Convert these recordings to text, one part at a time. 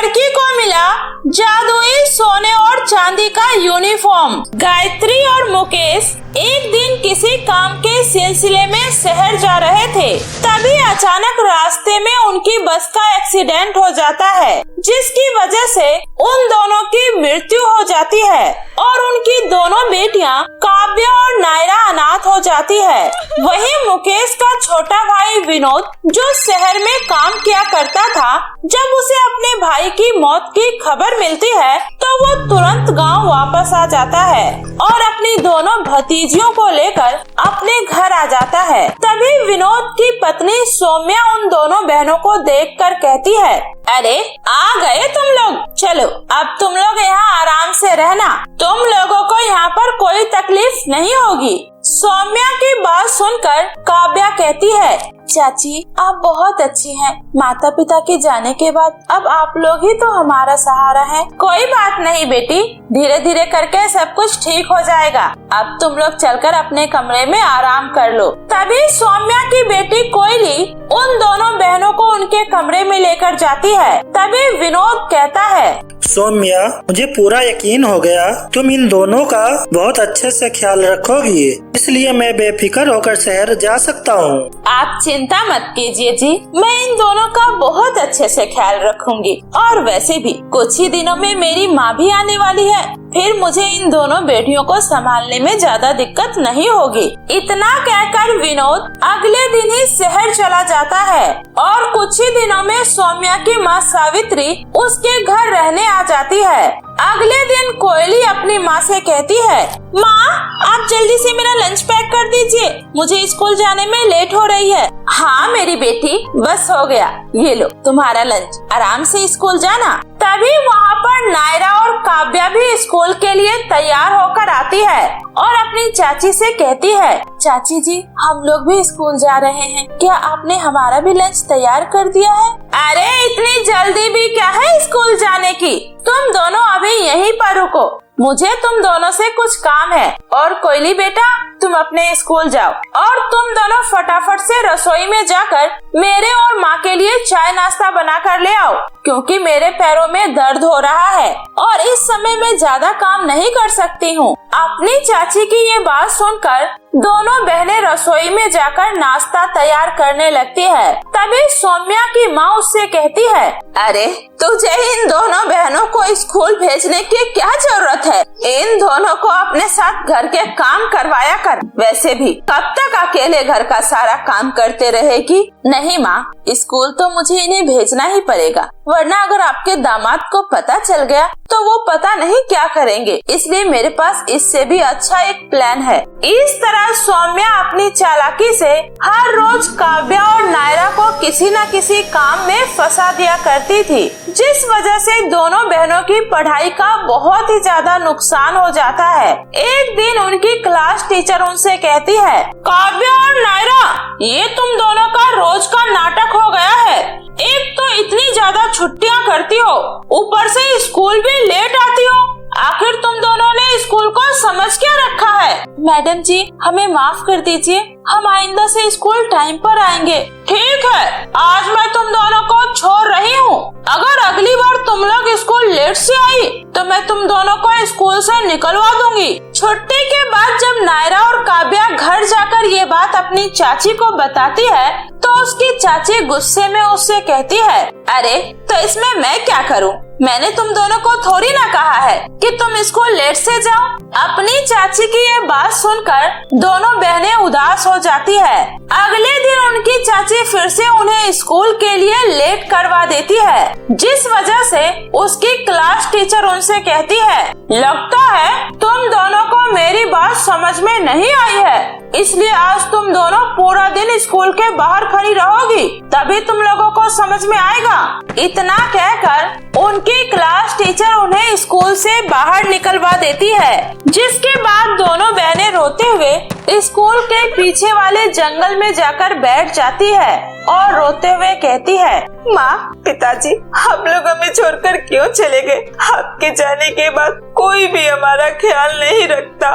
लड़की को मिला जादुई सोने और चांदी का यूनिफॉर्म। गायत्री और मुकेश एक दिन किसी काम के सिलसिले में शहर जा रहे थे, तभी अचानक रास्ते में उनकी बस का एक्सीडेंट हो जाता है, जिसकी वजह से उन दोनों की मृत्यु हो जाती है और उनकी दोनों बेटियां काव्या और नायरा अनाथ हो जाती है। वहीं मुकेश का छोटा भाई विनोद, जो शहर में काम किया करता था, जब उसे अपने भाई की मौत की खबर मिलती है तो वो तुरंत गांव वापस आ जाता है और अपनी दोनों भतीजियों को लेकर अपने घर आ जाता है। तभी विनोद की पत्नी सौम्या उन दोनों बहनों को देखकर कहती है, अरे आ गए तुम लोग, चलो अब तुम लोग यहाँ आराम से रहना, तुम लोगों को यहाँ पर कोई तकलीफ नहीं होगी। सौम्या की बात सुनकर काव्या कहती है, चाची आप बहुत अच्छी हैं। माता पिता के जाने के बाद अब आप लोग ही तो हमारा सहारा हैं। कोई बात नहीं बेटी, धीरे धीरे करके सब कुछ ठीक हो जाएगा। अब तुम लोग चलकर अपने कमरे में आराम कर लो। तभी सौम्या की बेटी कोयली उन दोनों बहनों को उनके कमरे में लेकर जाती है। तभी विनोद कहता है, सौम्या मुझे पूरा यकीन हो गया तुम इन दोनों का बहुत अच्छे से ख्याल रखोगी, इसलिए मैं बेफिक्र होकर शहर जा सकता हूँ। आप चिंता मत कीजिए जी, मैं इन दोनों का बहुत अच्छे से ख्याल रखूंगी। और वैसे भी कुछ ही दिनों में मेरी माँ भी आने वाली है, फिर मुझे इन दोनों बेटियों को संभालने में ज्यादा दिक्कत नहीं होगी। इतना कहकर विनोद अगले दिन ही शहर चला जाता है और कुछ ही दिनों में सौम्या की माँ सावित्री उसके घर रहने आ जाती है। अगले दिन कोयली अपनी माँ से कहती है, माँ आप जल्दी से मेरा लंच पैक कर दीजिए, मुझे स्कूल जाने में लेट हो रही है। हाँ मेरी बेटी, बस हो गया, ये लो तुम्हारा लंच, आराम से स्कूल जाना। तभी वहाँ पर नायरा और काव्या भी स्कूल के लिए तैयार होकर आती है और अपनी चाची से कहती है, चाची जी हम लोग भी स्कूल जा रहे हैं, क्या आपने हमारा भी लंच तैयार कर दिया है? अरे इतनी जल्दी भी क्या है स्कूल जाने की, तुम दोनों अभी यहीं पर रुको, मुझे तुम दोनों से कुछ काम है। और कोयली बेटा तुम अपने स्कूल जाओ और तुम दोनों फटाफट से रसोई में जाकर मेरे और माँ के लिए चाय नाश्ता बना कर ले आओ, क्योंकि मेरे पैरों में दर्द हो रहा है और इस समय मैं ज्यादा काम नहीं कर सकती हूँ। अपनी चाची की ये बात सुनकर दोनों बहनें रसोई में जाकर नाश्ता तैयार करने लगती है। तभी सौम्या की माँ उससे कहती है, अरे तुझे इन दोनों बहनों को स्कूल भेजने की क्या जरूरत है? इन दोनों को अपने साथ घर के काम करवाया कर। वैसे भी कब तक अकेले घर का सारा काम करते रहेगी? नहीं माँ, स्कूल तो मुझे इन्हें भेजना ही पड़ेगा, वरना अगर आपके दामाद को पता चल गया तो वो पता नहीं क्या करेंगे, इसलिए मेरे पास इससे भी अच्छा एक प्लान है। इस तरह सौम्या अपनी चालाकी से हर रोज काव्या और नायरा को किसी न किसी काम में फंसा दिया करती थी, जिस वजह से दोनों बहनों की पढ़ाई का बहुत ही ज्यादा नुकसान हो जाता है। एक दिन उनकी क्लास टीचर उनसे कहती है, काव्या और नायरा ये तुम दोनों का रोज का नाटक हो गया है, एक तो इतनी ज्यादा छुट्टियां करती हो, ऊपर से स्कूल भी लेट आती हो, आखिर तुम दोनों ने स्कूल को समझ क्या रखा है? मैडम जी हमें माफ कर दीजिए, हम आइंदा से स्कूल टाइम पर आएंगे। ठीक है, आज मैं तुम दोनों को छोड़ रही हूँ, अगर अगली बार तुम लोग स्कूल लेट से आई तो मैं तुम दोनों को स्कूल से निकलवा दूंगी। छुट्टी के बाद जब नायरा और काव्या घर जाकर ये बात अपनी चाची को बताती है तो उसकी चाची गुस्से में उससे कहती है, अरे तो इसमें मैं क्या करूँ? मैंने तुम दोनों को थोड़ी ना कहा है कि तुम स्कूल लेट से जाओ। अपनी चाची की ये बात सुनकर दोनों बहनें उदास हो जाती है। अगले दिन उनकी चाची फिर से उन्हें स्कूल के लिए लेट करवा देती है, जिस वजह से उसकी क्लास टीचर उनसे कहती है, लगता है तुम दोनों को मेरी बात समझ में नहीं आई है, इसलिए आज तुम दोनों पूरा दिन स्कूल के बाहर खड़ी रहोगी, तभी तुम लोगों को समझ में आएगा। इतना कहकर उनकी क्लास टीचर उन्हें स्कूल से बाहर निकलवा देती है, जिसके बाद दोनों बहनें रोते हुए स्कूल के पीछे वाले जंगल में जाकर बैठ जाती है और रोते हुए कहती है, माँ पिताजी हम लोग हमें छोड़कर क्यों चले गए? आपके जाने के बाद कोई भी हमारा ख्याल नहीं रखता।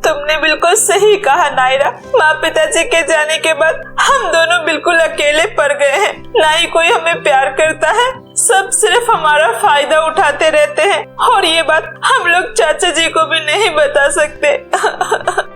तुमने बिल्कुल सही कहा नायरा, माँ पिताजी के जाने के बाद हम दोनों बिल्कुल अकेले पड़ गए हैं, ना ही कोई हमें प्यार करता है, सब सिर्फ हमारा फायदा उठाते रहते हैं और ये बात हम लोग चाचा जी को भी नहीं बता सकते।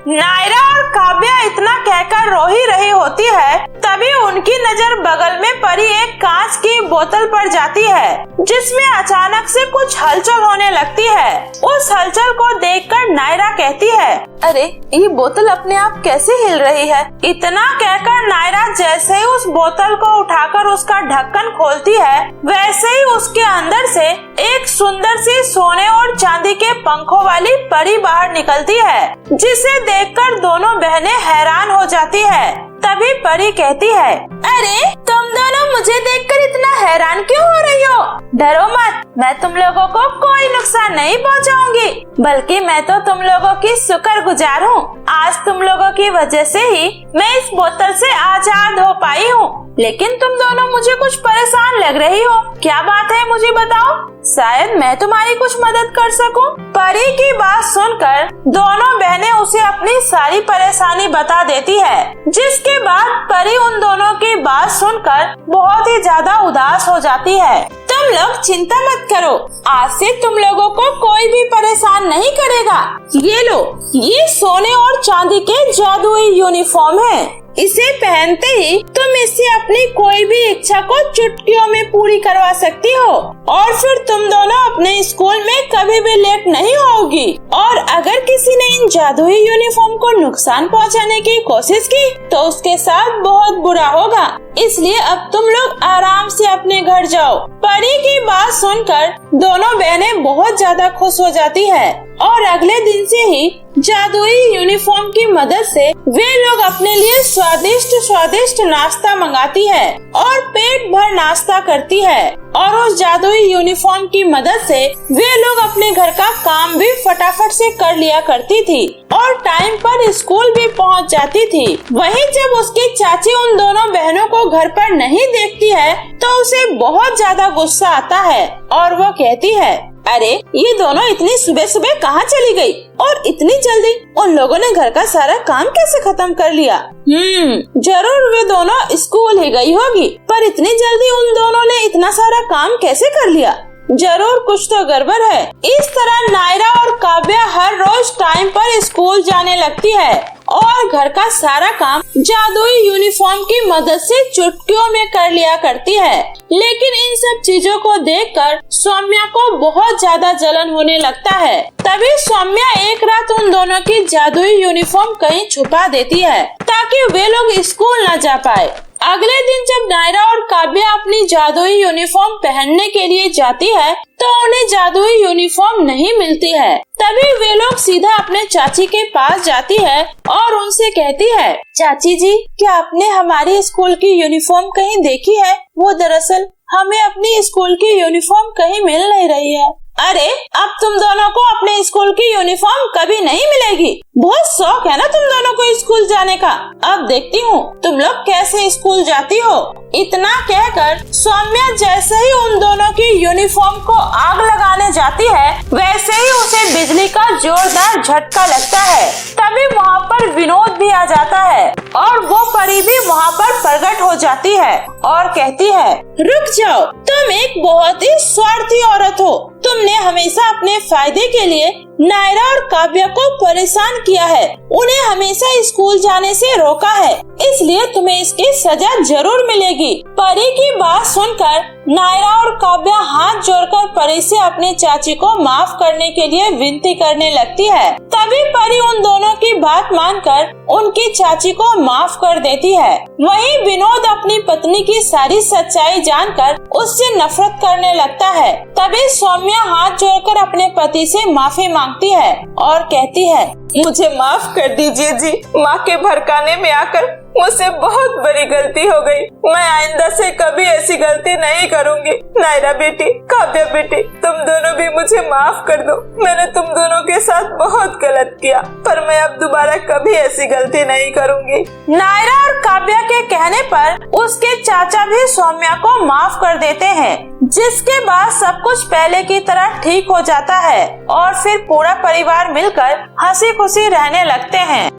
नायरा और काव्या इतना कहकर रो ही रही होती है, तभी उनकी नजर बगल में पड़ी एक कांच की बोतल पर जाती है, जिसमें अचानक से कुछ हलचल होने लगती है। उस हलचल को देखकर नायरा कहती है, अरे ये बोतल अपने आप कैसे हिल रही है? इतना कहकर नायरा जैसे ही उस बोतल को उठाकर उसका ढक्कन खोलती है, वैसे ही उसके अंदर से एक सुंदर सी सोने और चांदी के पंखों वाली परी बाहर निकलती है, जिसे देखकर दोनों बहनें हैरान हो जाती है। तभी परी कहती है, अरे तुम दोनों मुझे देखकर इतना हैरान क्यों हो रही हो? डरो मत, मैं तुम लोगों को कोई नुकसान नहीं पहुंचाऊंगी, बल्कि मैं तो तुम लोगों की शुक्रगुजार हूँ। आज तुम लोगों की वजह से ही मैं इस बोतल से आजाद हो पाई हूँ। लेकिन तुम दोनों मुझे कुछ परेशान लग रही हो, क्या बात है मुझे बताओ, शायद मैं तुम्हारी कुछ मदद कर सकूं। परी की बात सुनकर दोनों बहनें उसे अपनी सारी परेशानी बता देती है, जिसके बाद परी उन दोनों की बात सुनकर बहुत ही ज्यादा उदास हो जाती है। तुम लोग चिंता मत करो, आज से तुम लोगों को कोई भी परेशान नहीं करेगा। ये लो, ये सोने और चांदी के जादुई यूनिफॉर्म है। इसे पहनते ही तुम इससे अपनी कोई भी इच्छा को चुटकियों में पूरी करवा सकती हो और फिर तुम दोनों अपने स्कूल में कभी भी लेट नहीं होगी। और अगर किसी ने इन जादुई यूनिफॉर्म को नुकसान पहुंचाने की कोशिश की तो उसके साथ बहुत बुरा होगा। इसलिए अब तुम लोग आराम से अपने घर जाओ। परी की बात सुनकर दोनों बहनें बहुत ज्यादा खुश हो जाती है और अगले दिन से ही जादुई यूनिफॉर्म की मदद से वे लोग अपने लिए स्वादिष्ट नाश्ता मंगाती है और पेट भर नाश्ता करती है। और उस जादुई यूनिफॉर्म की मदद से वे लोग अपने घर का काम भी फटाफट से कर लिया करती थी और टाइम पर स्कूल भी पहुंच जाती थी। वहीं जब उसकी चाची उन दोनों बहनों को घर पर नहीं देखती है तो उसे बहुत ज्यादा गुस्सा आता है और वो कहती है, अरे ये दोनों इतनी सुबह सुबह कहाँ चली गई और इतनी जल्दी उन लोगों ने घर का सारा काम कैसे खत्म कर लिया? जरूर वे दोनों स्कूल ही गई होगी, पर इतनी जल्दी उन दोनों ने इतना सारा काम कैसे कर लिया? जरूर कुछ तो गड़बड़ है। इस तरह नायरा और काव्या हर रोज टाइम पर स्कूल जाने लगती है और घर का सारा काम जादुई यूनिफॉर्म की मदद से चुटकियों में कर लिया करती है। लेकिन इन सब चीजों को देखकर सौम्या को बहुत ज्यादा जलन होने लगता है। तभी सौम्या एक रात उन दोनों की जादुई यूनिफॉर्म कहीं छुपा देती है ताकि वे लोग स्कूल न जा पाए। अगले दिन जब नायरा और काव्या अपनी जादुई यूनिफॉर्म पहनने के लिए जाती है तो उन्हें जादुई यूनिफॉर्म नहीं मिलती है। तभी वे लोग सीधा अपने चाची के पास जाती है और उनसे कहती है, चाची जी, क्या आपने हमारी स्कूल की यूनिफॉर्म कहीं देखी है? वो दरअसल हमें अपनी स्कूल की यूनिफॉर्म कहीं मिल नहीं रही है। अरे अब तुम दोनों को अपने स्कूल की यूनिफॉर्म कभी नहीं मिलेगी। बहुत शौक है ना तुम दोनों को स्कूल जाने का। अब देखती हूँ तुम लोग कैसे स्कूल जाती हो। इतना कहकर सौम्या जैसे ही उन दोनों की यूनिफॉर्म को आग लगाने जाती है, वैसे ही उसे बिजली का जोरदार झटका लगता है। तभी वहाँ पर विनोद भी आ जाता है और वो परी भी वहाँ पर प्रकट हो जाती है और कहती है, रुक जाओ, तुम एक बहुत ही स्वार्थी औरत हो। तुमने हमेशा अपने फायदे के लिए नायरा और काव्या को परेशान किया है, उन्हें हमेशा स्कूल जाने से रोका है, इसलिए तुम्हें इसकी सजा जरूर मिलेगी। परी की बात सुनकर नायरा और काव्या हाथ जोड़कर परी से अपनी चाची को माफ करने के लिए विनती करने लगती है। तभी परी उन दोनों की बात मानकर उनकी चाची को माफ कर देती है। वहीं विनोद अपनी पत्नी की सारी सच्चाई जानकर उससे नफरत करने लगता है। तभी सौम्या हाथ जोड़कर अपने पति से माफी मांगती है और कहती है, मुझे माफ कर दीजिए जी, माँ के भड़काने में आकर मुझसे बहुत बड़ी गलती हो गई। मैं आइंदा से कभी ऐसी गलती नहीं करूँगी। नायरा बेटी, काव्या बेटी, तुम दोनों भी मुझे माफ कर दो। मैंने तुम दोनों के साथ बहुत गलत किया, पर मैं अब दोबारा कभी ऐसी गलती नहीं करूँगी। नायरा और काव्या के कहने पर उसके चाचा भी सौम्या को माफ कर देते हैं, जिसके बाद सब कुछ पहले की तरह ठीक हो जाता है और फिर पूरा परिवार मिलकर हंसी खुशी रहने लगते हैं।